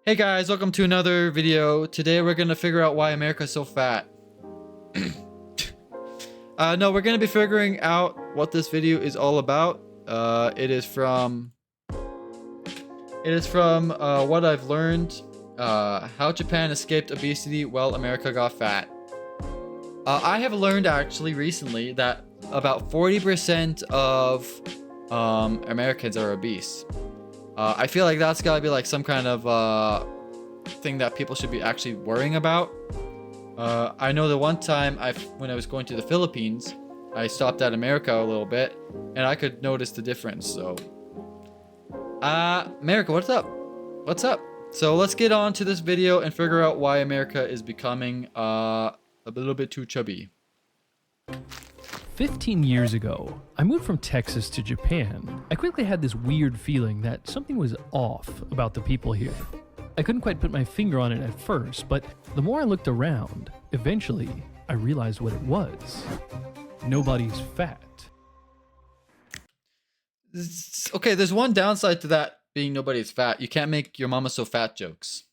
Hey guys, welcome to another video. Today we're gonna figure out why America's so fat. No, we're gonna be figuring out what this video is all about. It is from what I've learned. How Japan escaped obesity while America got fat. I have learned actually recently that about 40% of Americans are obese. I feel like that's gotta be like some kind of thing that people should be actually worrying about. I know the one time when I was going to the Philippines, I stopped at America a little bit, and I could notice the difference. So, America, what's up? What's up? So let's get on to this video and figure out why America is becoming a little bit too chubby. 15 years ago, I moved from Texas to Japan. I quickly had this weird feeling that something was off about the people here. I couldn't quite put my finger on it at first, but the more I looked around, eventually I realized what it was. Nobody's fat. Okay, there's one downside to that being nobody's fat. You can't make your mama so fat jokes.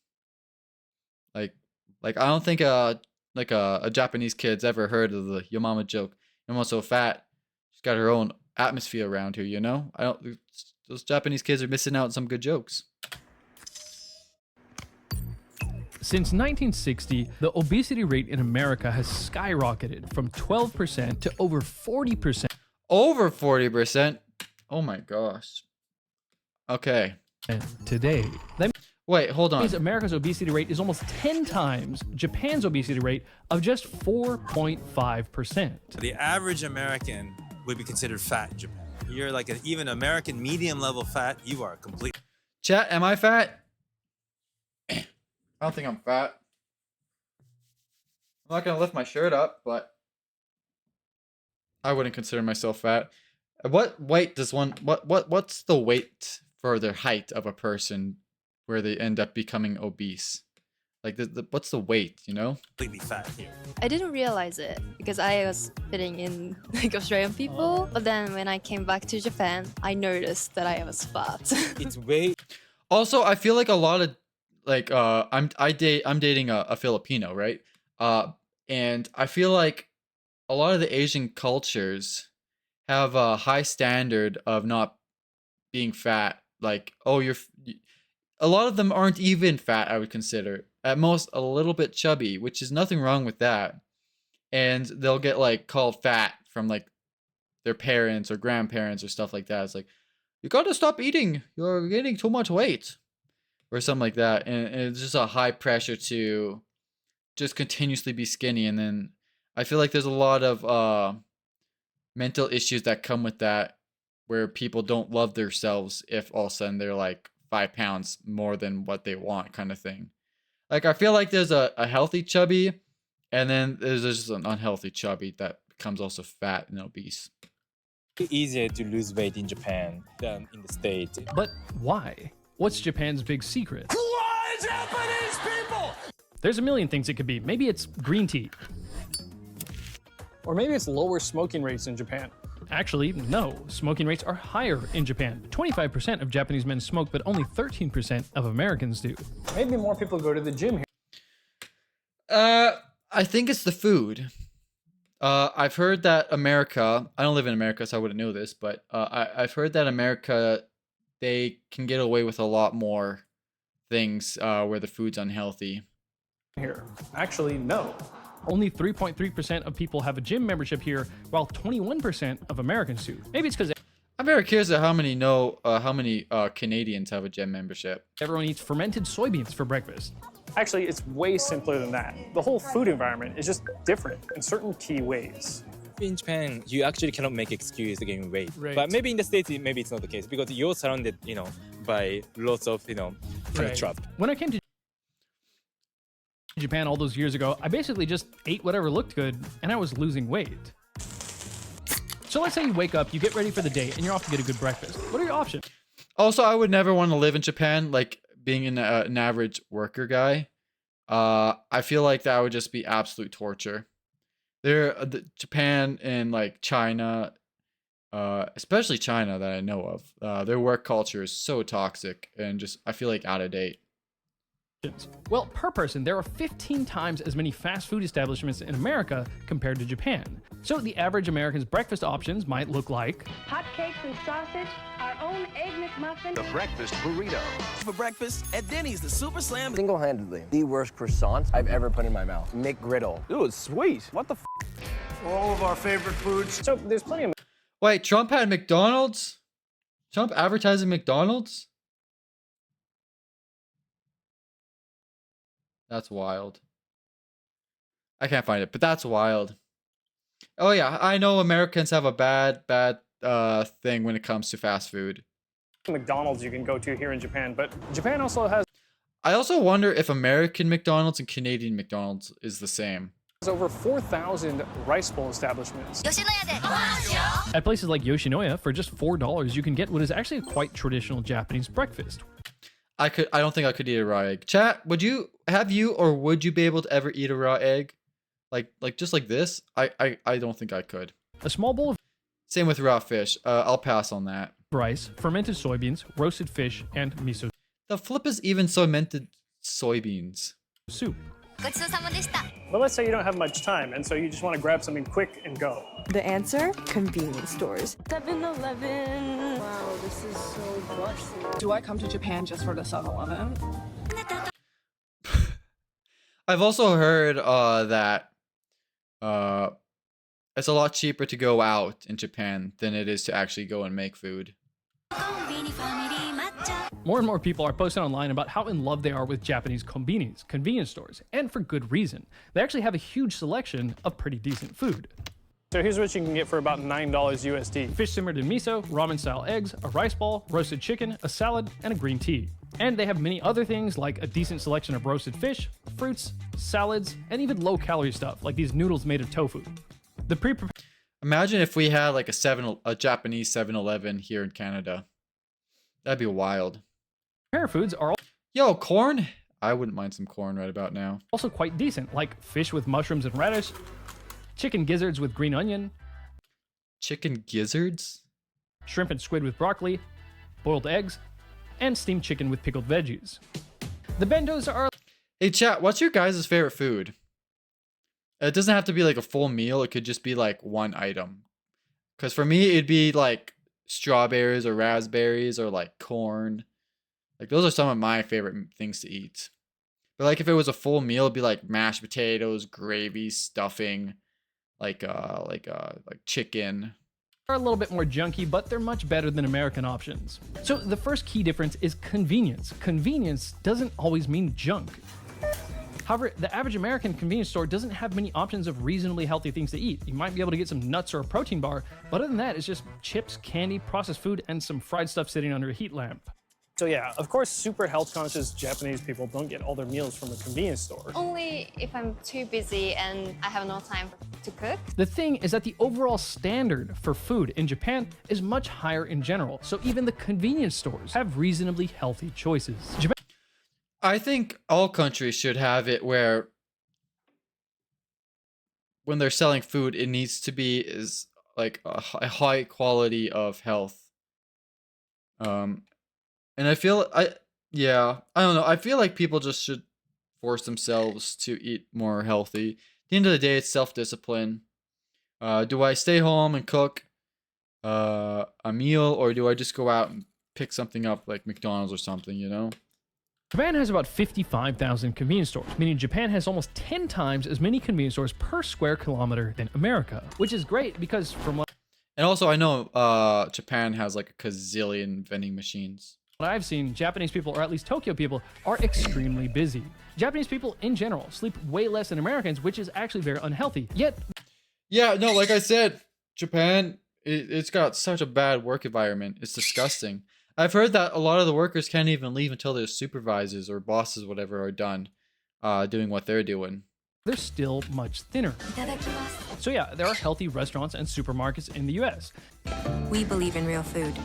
Like I don't think a Japanese kid's ever heard of the your mama joke. Your mama's so fat, she's got her own atmosphere around here, you know? Those Japanese kids are missing out on some good jokes. Since 1960, the obesity rate in America has skyrocketed from 12% to over 40%. Over 40%? Oh my gosh. Okay. And today, that Wait, hold on. means America's obesity rate is almost 10 times Japan's obesity rate of just 4.5%. The average American would be considered fat in Japan. You're like even American medium level fat, you are complete. Chat, am I fat? I don't think I'm fat. I'm not gonna lift my shirt up, but I wouldn't consider myself fat. What weight does one what's the weight for the height of a person where they end up becoming obese? Like what's the weight, you know? Completely fat here. I didn't realize it because I was fitting in like Australian people. But then when I came back to Japan, I noticed that I was fat. It's way Also, I feel like a lot of like I'm dating a Filipino, right? And I feel like a lot of the Asian cultures have a high standard of not being fat. Like, oh, a lot of them aren't even fat, I would consider. At most a little bit chubby, which is nothing wrong with that. And they'll get like called fat from like their parents or grandparents or stuff like that. It's like, you gotta stop eating. You're getting too much weight. Or something like that. And it's just a high pressure to just continuously be skinny. And then I feel like there's a lot of mental issues that come with that, where people don't love themselves if all of a sudden they're like 5 pounds more than what they want, kind of thing. Like, I feel like there's a healthy chubby, and then there's just an unhealthy chubby that becomes also fat and obese. Easier to lose weight in Japan than in the States. But why? What's Japan's big secret? Why Japanese people? There's a million things it could be. Maybe it's green tea. Or maybe it's lower smoking rates in Japan. Actually, no. Smoking rates are higher in Japan. 25% of Japanese men smoke, but only 13% of Americans do. Maybe more people go to the gym here. I think it's the food. I've heard that America, I don't live in America, so I wouldn't know this, but I've heard that America, they can get away with a lot more things where the food's unhealthy. Here. Actually, no. Only 3.3% of people have a gym membership here, while 21% of Americans do. Maybe it's because I'm very curious at how many Canadians have a gym membership. everyone eats fermented soybeans for breakfast. Actually, it's way simpler than that. The whole food environment is just different in certain key ways. In Japan, you actually cannot make excuse to gain weight. Right. But maybe in the States, maybe it's not the case because you're surrounded, by lots of, kind of trap. When I came to Japan all those years ago, I basically just ate whatever looked good, and I was losing weight. So let's say you wake up, you get ready for the day, and you're off to get a good breakfast. What are your options? Also, I would never want to live in Japan, like being an average worker guy. I feel like that would just be absolute torture. Japan and like China, especially China that I know of, their work culture is so toxic and just, I feel like, out of date. Well, per person, there are 15 times as many fast food establishments in America compared to Japan. So the average American's breakfast options might look like hotcakes and sausage, our own egg McMuffin. The breakfast burrito. For breakfast at Denny's, the Super Slam. Single-handedly, the worst croissants I've ever put in my mouth. McGriddle. Ooh, it's sweet. What the All of our favorite foods. So there's plenty of Wait, Trump had McDonald's? Trump advertising McDonald's? That's wild. I can't find it, but that's wild. Oh yeah, I know Americans have a bad thing when it comes to fast food. McDonald's you can go to here in Japan, but Japan also has I also wonder if American McDonald's and Canadian McDonald's is the same. over 4,000 rice bowl establishments. at places like Yoshinoya. For just $4, you can get what is actually a quite traditional Japanese breakfast. I don't think I could eat a raw egg. Chat, would you be able to ever eat a raw egg? Like just like this? I don't think I could. A small bowl of Same with raw fish. I'll pass on that. rice, fermented soybeans, roasted fish, and miso The flip is even fermented soybeans. soup. But let's say you don't have much time, and so you just want to grab something quick and go. The answer? Convenience stores. 7-Eleven. Wow, this is so busted. Do I come to Japan just for the 7-Eleven? I've also heard that it's a lot cheaper to go out in Japan than it is to actually go and make food. More and more people are posting online about how in love they are with Japanese konbinis, convenience stores, and for good reason. They actually have a huge selection of pretty decent food. So here's what you can get for about $9 USD. Fish simmered in miso, ramen-style eggs, a rice ball, roasted chicken, a salad, and a green tea. And they have many other things like a decent selection of roasted fish, fruits, salads, and even low-calorie stuff like these noodles made of tofu. The pre-prepared Imagine if we had like a Japanese 7-Eleven here in Canada. That'd be wild. foods are Yo, corn? I wouldn't mind some corn right about now. also quite decent, like fish with mushrooms and radish, chicken gizzards with green onion, Chicken gizzards? shrimp and squid with broccoli, boiled eggs, and steamed chicken with pickled veggies. The bendos are Hey chat, what's your guys' favorite food? It doesn't have to be like a full meal. It could just be like one item. Because for me, it'd be like strawberries or raspberries or like corn. Like those are some of my favorite things to eat. But like if it was a full meal, it'd be like mashed potatoes, gravy, stuffing, like chicken. a little bit more junky, but they're much better than American options. So the first key difference is convenience. Convenience doesn't always mean junk. However, the average American convenience store doesn't have many options of reasonably healthy things to eat. You might be able to get some nuts or a protein bar, but other than that, it's just chips, candy, processed food, and some fried stuff sitting under a heat lamp. So yeah, of course, super health conscious Japanese people don't get all their meals from a convenience store. Only if I'm too busy and I have no time to cook. The thing is that the overall standard for food in Japan is much higher in general, so even the convenience stores have reasonably healthy choices. I think all countries should have it where when they're selling food, it needs to be is like a high quality of health. And I don't know. I feel like people just should force themselves to eat more healthy. At the end of the day, it's self-discipline. Do I stay home and cook a meal, or do I just go out and pick something up like McDonald's or something, you know? Japan has about 55,000 convenience stores, meaning Japan has almost 10 times as many convenience stores per square kilometer than America, which is great because from what And also, I know Japan has like a gazillion vending machines. I've seen, Japanese people, or at least Tokyo people, are extremely busy. Japanese people in general sleep way less than Americans, which is actually very unhealthy. Yet, yeah, no, like I said, Japan, it's got such a bad work environment. It's disgusting. I've heard that a lot of the workers can't even leave until their supervisors or bosses, whatever, are done doing what they're doing. they're still much thinner. So yeah, there are healthy restaurants and supermarkets in the US. We believe in real food.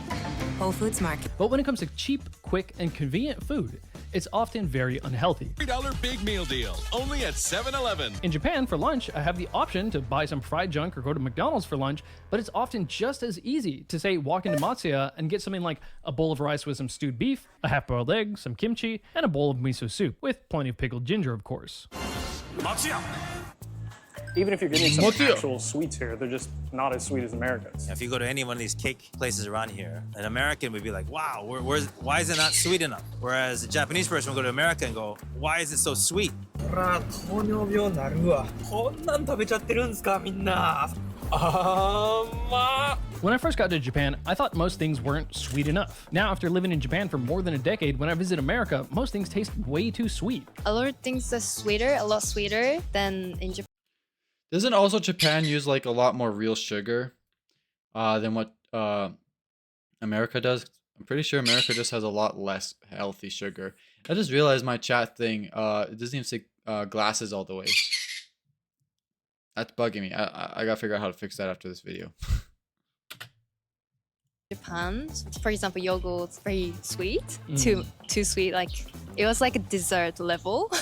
Whole Foods Market. But when it comes to cheap, quick, and convenient food, it's often very unhealthy. $3 big meal deal, only at 7-Eleven. In Japan, for lunch, I have the option to buy some fried junk or go to McDonald's for lunch, but it's often just as easy to, say, walk into Matsuya and get something like a bowl of rice with some stewed beef, a half-boiled egg, some kimchi, and a bowl of miso soup, with plenty of pickled ginger, of course. Matsuya! Even if you're getting some actual sweets here, they're just not as sweet as Americans. If you go to any one of these cake places around here, an American would be like, wow, why is it not sweet enough? Whereas a Japanese person will go to America and go, why is it so sweet? When I first got to Japan, I thought most things weren't sweet enough. Now, after living in Japan for more than a decade, when I visit America, most things taste way too sweet. A lot of things are sweeter, a lot sweeter than in Japan. Doesn't also Japan use like a lot more real sugar than what America does? I'm pretty sure America just has a lot less healthy sugar. I just realized my chat thing, it doesn't even say glasses all the way. That's bugging me. I gotta figure out how to fix that after this video. Japan, for example, yogurt's very sweet, too sweet, like it was like a dessert level.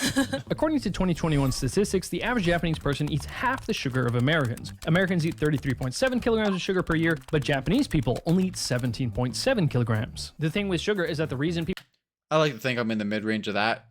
According to 2021 statistics, the average Japanese person eats half the sugar of Americans. Americans eat 33.7 kilograms of sugar per year, but Japanese people only eat 17.7 kilograms. The thing with sugar is that the reason I like to think I'm in the mid-range of that,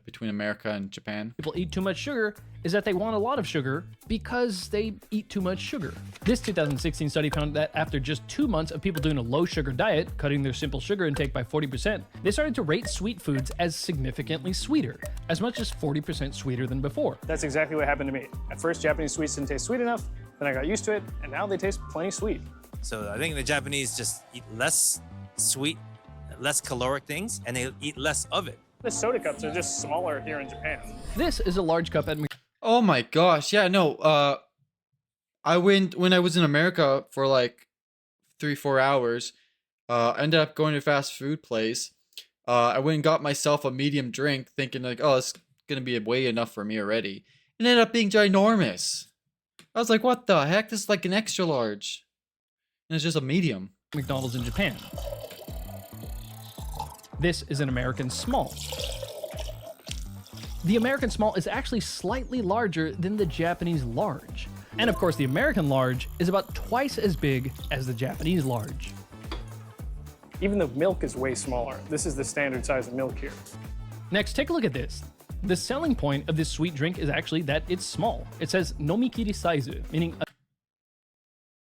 between America and Japan. People eat too much sugar is that they want a lot of sugar because they eat too much sugar. This 2016 study found that after just 2 months of people doing a low sugar diet, cutting their simple sugar intake by 40%, they started to rate sweet foods as significantly sweeter, as much as 40% sweeter than before. That's exactly what happened to me. At first, Japanese sweets didn't taste sweet enough, then I got used to it, and now they taste plenty sweet. So I think the Japanese just eat less sweet, less caloric things, and they eat less of it. The soda cups are just smaller here in Japan. This is a large cup at Oh my gosh, yeah, no, I went, when I was in America for like 3-4 hours, ended up going to a fast food place. I went and got myself a medium drink thinking like, oh, it's gonna be way enough for me already. It ended up being ginormous. I was like, what the heck? This is like an extra large. And it's just a medium. McDonald's in Japan. This is an American small. The American small is actually slightly larger than the Japanese large. And of course, the American large is about twice as big as the Japanese large. Even the milk is way smaller. This is the standard size of milk here. Next, take a look at this. The selling point of this sweet drink is actually that it's small. It says nomikiri saizu, meaning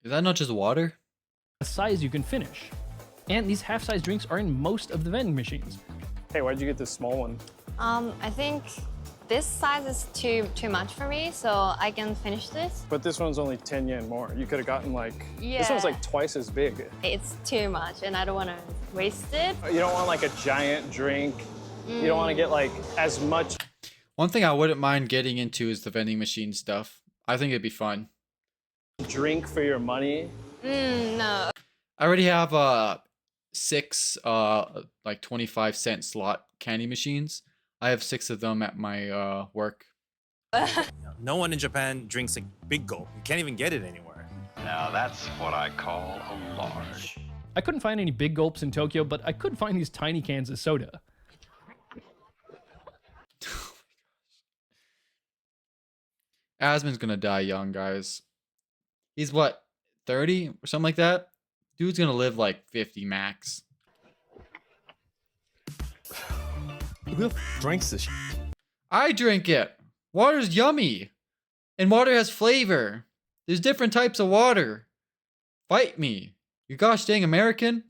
Is that not just water? a size you can finish. And these half-size drinks are in most of the vending machines. Hey, why'd you get this small one? I think this size is too much for me, so I can finish this. But this one's only 10 yen more. You could have gotten like, Yeah. This one's like twice as big. It's too much, and I don't want to waste it. You don't want like a giant drink. You don't want to get like as much. One thing I wouldn't mind getting into is the vending machine stuff. I think it'd be fun. Drink for your money. No. I already have 6 like 25-cent slot candy machines. I have 6 of them at my work. No one in Japan drinks a big gulp. You can't even get it anywhere. Now that's what I call a large. I couldn't find any big gulps in Tokyo, but I could find these tiny cans of soda. Asmon's gonna die young, guys. He's what, 30 or something like that? Dude's gonna live like 50 max. Who drinks this? I drink it. Water's yummy. And water has flavor. There's different types of water. Fight me. You gosh dang American.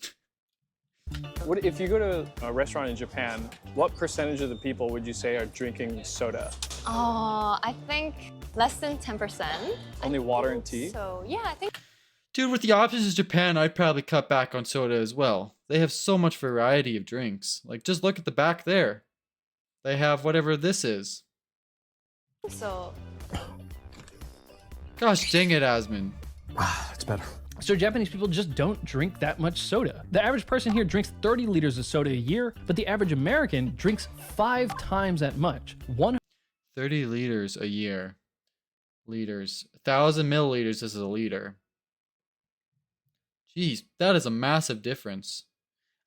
What if you go to a restaurant in Japan, what percentage of the people would you say are drinking soda? Oh, I think less than 10%. Only water and tea? So, yeah, I think. Dude, with the options in Japan, I'd probably cut back on soda as well. They have so much variety of drinks. Like, just look at the back there. They have whatever this is. So. Gosh dang it, Asmon. That's better. So Japanese people just don't drink that much soda. The average person here drinks 30 liters of soda a year, but the average American drinks 5 times that much. 30 liters a year. Liters. 1,000 milliliters is a liter. Jeez, that is a massive difference.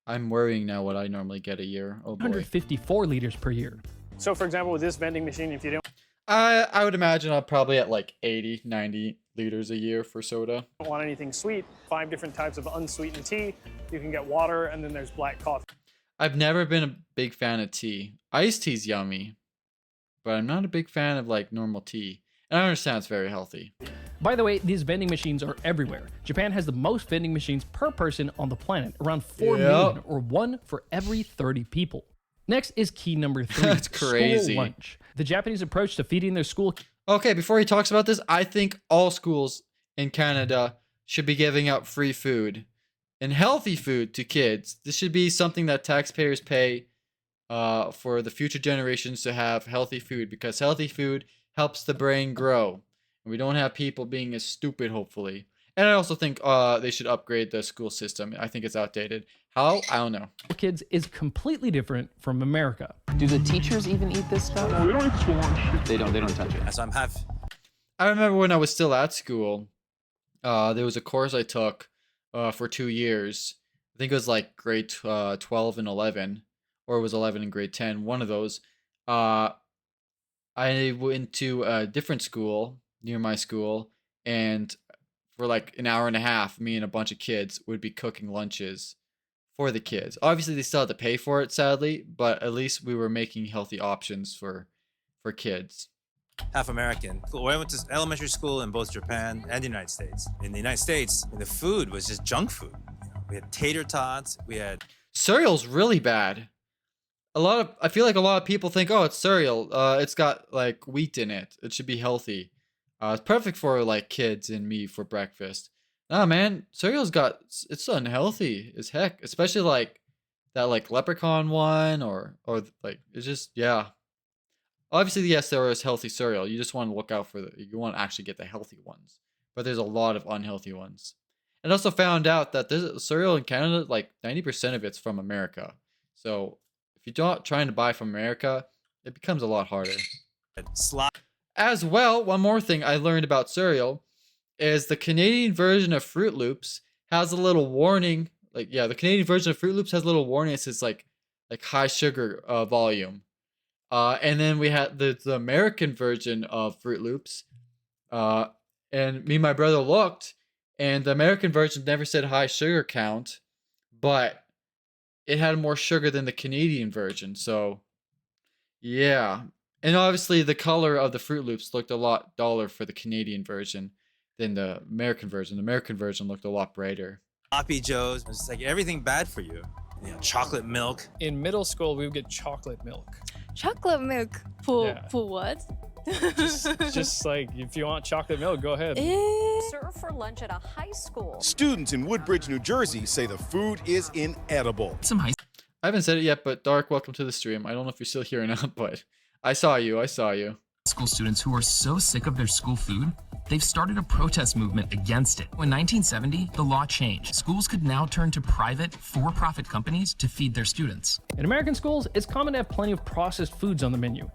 I'm worrying now what I normally get a year. Oh boy. 154 liters per year. So, for example, with this vending machine, if you don't I would imagine I'm probably at like 80, 90 liters a year for soda. want anything sweet, 5 different types of unsweetened tea. You can get water, and then there's black coffee. I've never been a big fan of tea. Iced tea's yummy, but I'm not a big fan of like normal tea. And I understand it's very healthy. By the way, these vending machines are everywhere. Japan has the most vending machines per person on the planet, around 4 million, or 1 for every 30 people. Next is key number 3. That's crazy. School lunch. The Japanese approach to feeding their school. Okay, before he talks about this, I think all schools in Canada should be giving out free food and healthy food to kids. This should be something that taxpayers pay for the future generations to have healthy food, because healthy food helps the brain grow. And we don't have people being as stupid, hopefully. And I also think they should upgrade the school system. I think it's outdated. How? I don't know. Kids is completely different from America. Do the teachers even eat this stuff? No, we don't eat school lunch. They don't touch it. So I'm half. I remember when I was still at school, there was a course I took for 2 years. I think it was like grade 12 and 11, or it was 11 and grade 10, one of those. I went to a different school near my school, and for like an hour and a half, me and a bunch of kids would be cooking lunches for the kids. Obviously, they still had to pay for it, sadly, but at least we were making healthy options for kids. Half American. Well, I went to elementary school in both Japan and the United States. In the United States, the food was just junk food. We had tater tots. We had cereal's really bad. I feel like a lot of people think, oh, it's cereal. It's got like wheat in it. It should be healthy. It's perfect for like kids and me for breakfast. Nah, man, it's unhealthy as heck. Especially like that like leprechaun one or like it's just, yeah. Obviously, yes, there is healthy cereal. You just want to look out for you want to actually get the healthy ones. But there's a lot of unhealthy ones. And also found out that there's cereal in Canada, like 90% of it's from America. So if you're not trying to buy from America, it becomes a lot harder. As well, one more thing I learned about cereal is the Canadian version of Fruit Loops has a little warning. Like, yeah, the Canadian version of Fruit Loops has a little warning. It says like high sugar volume. And then we had the American version of Fruit Loops. And me and my brother looked, and the American version never said high sugar count, but it had more sugar than the Canadian version. So, yeah. And obviously, the color of the Fruit Loops looked a lot duller for the Canadian version than the American version. The American version looked a lot brighter. Sloppy Joes. It's like everything bad for you. You know, chocolate milk. In middle school, we would get chocolate milk. Chocolate milk for what? just like, if you want chocolate milk, go ahead. Served for lunch at a high school. Students in Woodbridge, New Jersey say the food is inedible. I haven't said it yet, but Dark, welcome to the stream. I don't know if you're still here or not, but I saw you. School students who are so sick of their school food, they've started a protest movement against it. In 1970, the law changed. Schools could now turn to private, for-profit companies to feed their students. In American schools, it's common to have plenty of processed foods on the menu.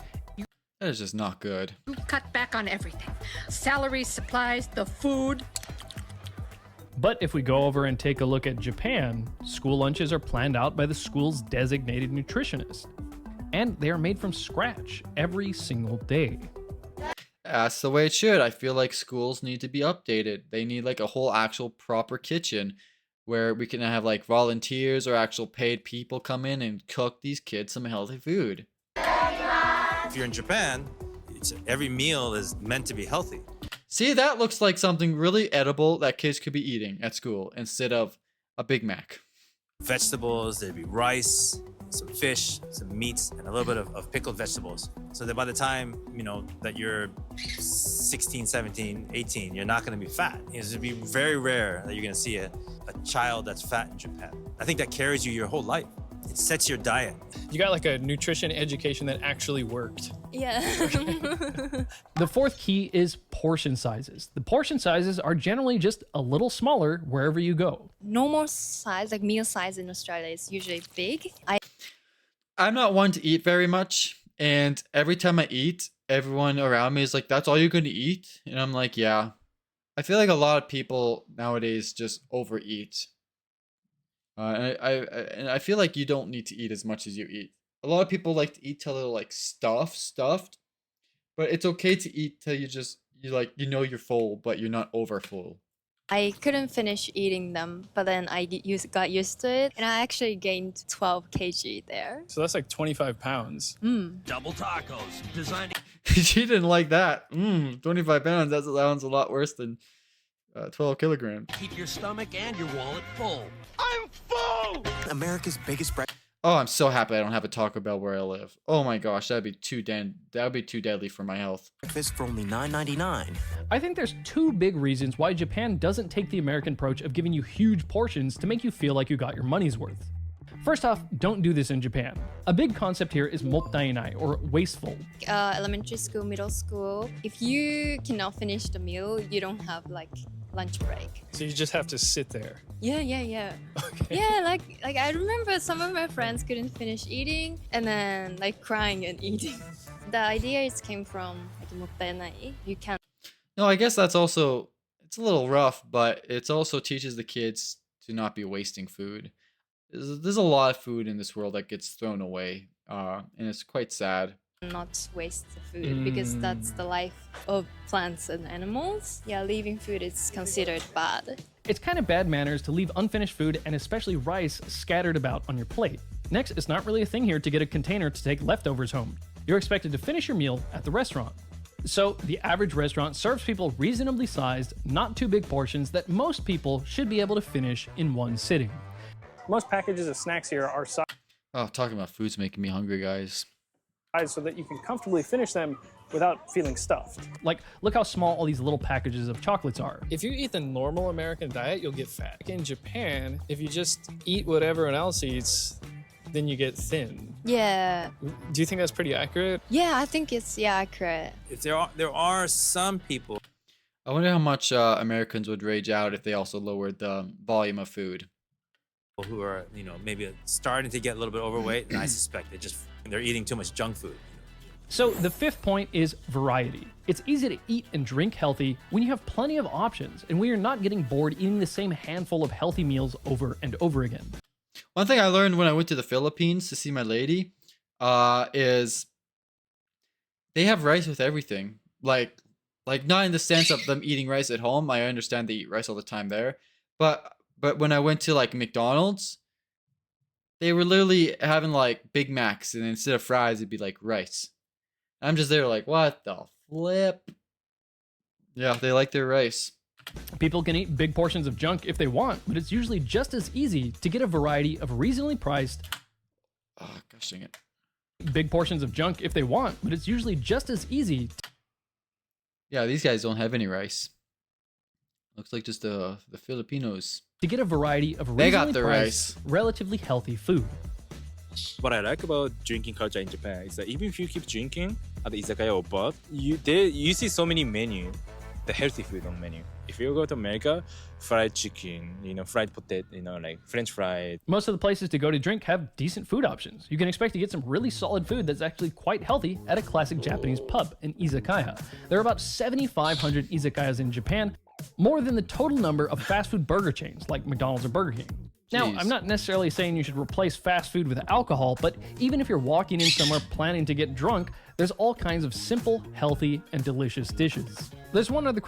That is just not good. Cut back on everything. Salaries, supplies, the food. But if we go over and take a look at Japan, school lunches are planned out by the school's designated nutritionist. And they are made from scratch every single day. That's the way it should. I feel like schools need to be updated. They need like a whole actual proper kitchen where we can have like volunteers or actual paid people come in and cook these kids some healthy food. If you're in Japan, every meal is meant to be healthy. See, that looks like something really edible that kids could be eating at school instead of a Big Mac. Vegetables, there'd be rice, some fish, some meats, and a little bit of pickled vegetables. So that by the time, that you're 16, 17, 18, you're not going to be fat. It's going to be very rare that you're going to see a child that's fat in Japan. I think that carries you your whole life. It sets your diet. You got like a nutrition education that actually worked. Yeah. The fourth key is portion sizes. The portion sizes are generally just a little smaller wherever you go. Normal size, like meal size in Australia is usually big. I'm not one to eat very much. And every time I eat, everyone around me is like, "That's all you're going to eat?" And I'm like, "Yeah." I feel like a lot of people nowadays just overeat. And I feel like you don't need to eat as much as you eat. A lot of people like to eat till they're like stuffed, but it's okay to eat till you know you're full, but you're not over full. I couldn't finish eating them, but then got used to it, and I actually gained 12 kg there. So that's like 25 pounds. Double tacos designed. She didn't like that. 25 pounds. That sounds a lot worse than 12 kilograms. Keep your stomach and your wallet full. I'm full! America's biggest breakfast. Oh, I'm so happy I don't have a Taco Bell where I live. Oh my gosh, that'd be too deadly for my health. Breakfast for only $9.99. I think there's two big reasons why Japan doesn't take the American approach of giving you huge portions to make you feel like you got your money's worth. First off, don't do this in Japan. A big concept here is mottainai, or wasteful. Elementary school, middle school, if you cannot finish the meal, you don't have like lunch break. So you just have to sit there. Yeah. Okay. Yeah, like I remember some of my friends couldn't finish eating and then like crying and eating. The idea came from like mottainai. You can't. No, I guess it's a little rough, but it also teaches the kids to not be wasting food. There's a lot of food in this world that gets thrown away, and it's quite sad. Not waste the food because that's the life of plants and animals. Yeah, leaving food is considered bad. It's kind of bad manners to leave unfinished food and especially rice scattered about on your plate. Next, it's not really a thing here to get a container to take leftovers home. You're expected to finish your meal at the restaurant. So, the average restaurant serves people reasonably sized, not too big portions that most people should be able to finish in one sitting. Most packages of snacks here are sized Oh, talking about food's making me hungry, guys. so that you can comfortably finish them without feeling stuffed. Like, look how small all these little packages of chocolates are. If you eat the normal American diet, you'll get fat. In Japan, if you just eat what everyone else eats, then you get thin. Yeah. Do you think that's pretty accurate? Yeah, I think it's accurate. If there are some people. I wonder how much Americans would rage out if they also lowered the volume of food. Who are, maybe starting to get a little bit overweight, and I suspect they're eating too much junk food. So the fifth point is variety. It's easy to eat and drink healthy when you have plenty of options and when you're not getting bored eating the same handful of healthy meals over and over again. One thing I learned when I went to the Philippines to see my lady is they have rice with everything. Like not in the sense of them eating rice at home. I understand they eat rice all the time there, but when I went to like McDonald's, they were literally having like Big Macs, and instead of fries, it'd be like rice. I'm just there like, what the flip? Yeah, they like their rice. People can eat big portions of junk if they want, but it's usually just as easy to get a variety of reasonably priced. Oh, gosh dang it. Big portions of junk if they want, but it's usually just as easy. Yeah, these guys don't have any rice. Looks like just the Filipinos. To get a variety of They got reasonably the priced, rice. relatively healthy food. What I like about drinking culture in Japan is that even if you keep drinking at the izakaya or pub, you see so many menu, the healthy food on menu. If you go to America, fried chicken, fried potato, like French fries. Most of the places to go to drink have decent food options. You can expect to get some really solid food that's actually quite healthy at a classic Japanese pub, an izakaya. There are about 7,500 izakayas in Japan, more than the total number of fast food burger chains like McDonald's or Burger King. Now, I'm not necessarily saying you should replace fast food with alcohol, but even if you're walking in somewhere planning to get drunk, there's all kinds of simple, healthy, and delicious dishes. There's one other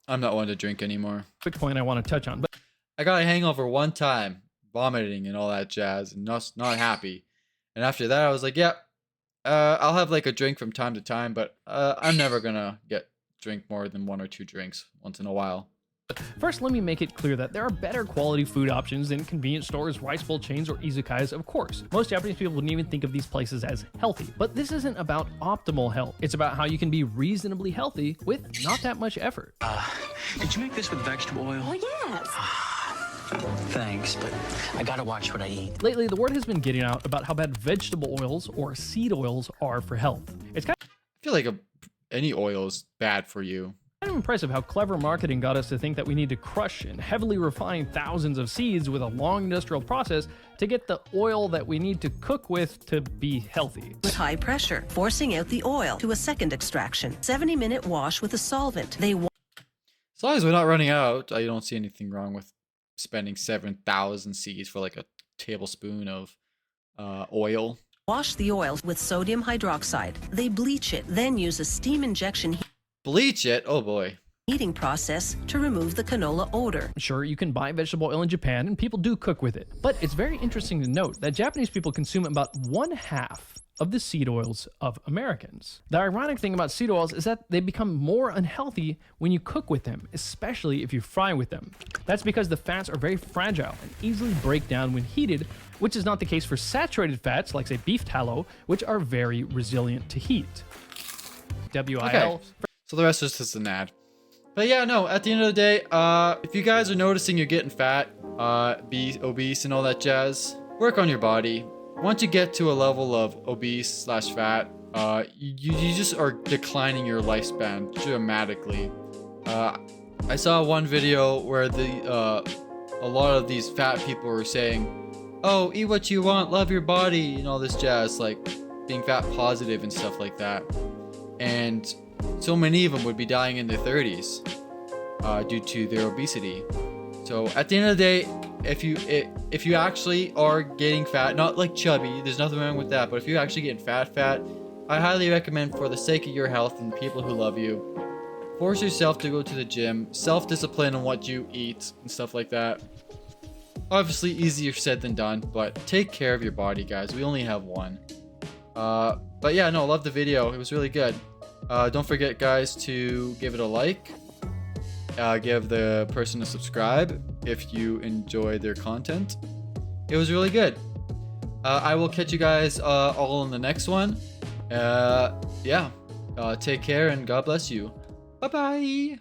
I'm not one to drink anymore. quick point I want to touch on, but I got a hangover one time, vomiting and all that jazz, and not happy. And after that, I was like, yep, I'll have like a drink from time to time, but I'm never gonna drink more than 1 or 2 drinks once in a while. first, let me make it clear that there are better quality food options in convenience stores, rice bowl chains, or izakayas, of course. Most Japanese people wouldn't even think of these places as healthy. But this isn't about optimal health. It's about how you can be reasonably healthy with not that much effort. Did you make this with vegetable oil? Oh, yes. Thanks, but I gotta watch what I eat. Lately, the word has been getting out about how bad vegetable oils or seed oils are for health. It's kind I feel like any oil is bad for you. Kind of impressive how clever marketing got us to think that we need to crush and heavily refine thousands of seeds with a long industrial process to get the oil that we need to cook with to be healthy. With high pressure, forcing out the oil to a second extraction. 70-minute wash with a solvent. As long as we're not running out, I don't see anything wrong with spending 7,000 seeds for like a tablespoon of oil. Wash the oil with sodium hydroxide. They bleach it, then use a steam injection Bleach it? Oh boy. heating process to remove the canola odor. Sure, you can buy vegetable oil in Japan and people do cook with it, but it's very interesting to note that Japanese people consume about 1/2 of the seed oils of Americans. The ironic thing about seed oils is that they become more unhealthy when you cook with them, especially if you fry with them. That's because the fats are very fragile and easily break down when heated, which is not the case for saturated fats like say beef tallow, which are very resilient to heat. WIL. Okay. So the rest is just an ad. But yeah, no, at the end of the day, if you guys are noticing you're getting fat, be obese and all that jazz, work on your body. Once you get to a level of obese/fat, you just are declining your lifespan dramatically. I saw one video where a lot of these fat people were saying, "Oh, eat what you want, love your body," and all this jazz, like being fat positive and stuff like that. And so many of them would be dying in their 30s due to their obesity. So at the end of the day, if you actually are getting fat, not like chubby, there's nothing wrong with that, but if you're actually getting fat, I highly recommend, for the sake of your health and the people who love you, force yourself to go to the gym, self-discipline on what you eat and stuff like that. Obviously easier said than done, but take care of your body, guys. We only have one. But yeah, no, love the video. It was really good. Don't forget, guys, to give it a like. Give the person a subscribe if you enjoy their content. It was really good. I will catch you guys all in the next one. Yeah. Take care and God bless you. Bye-bye.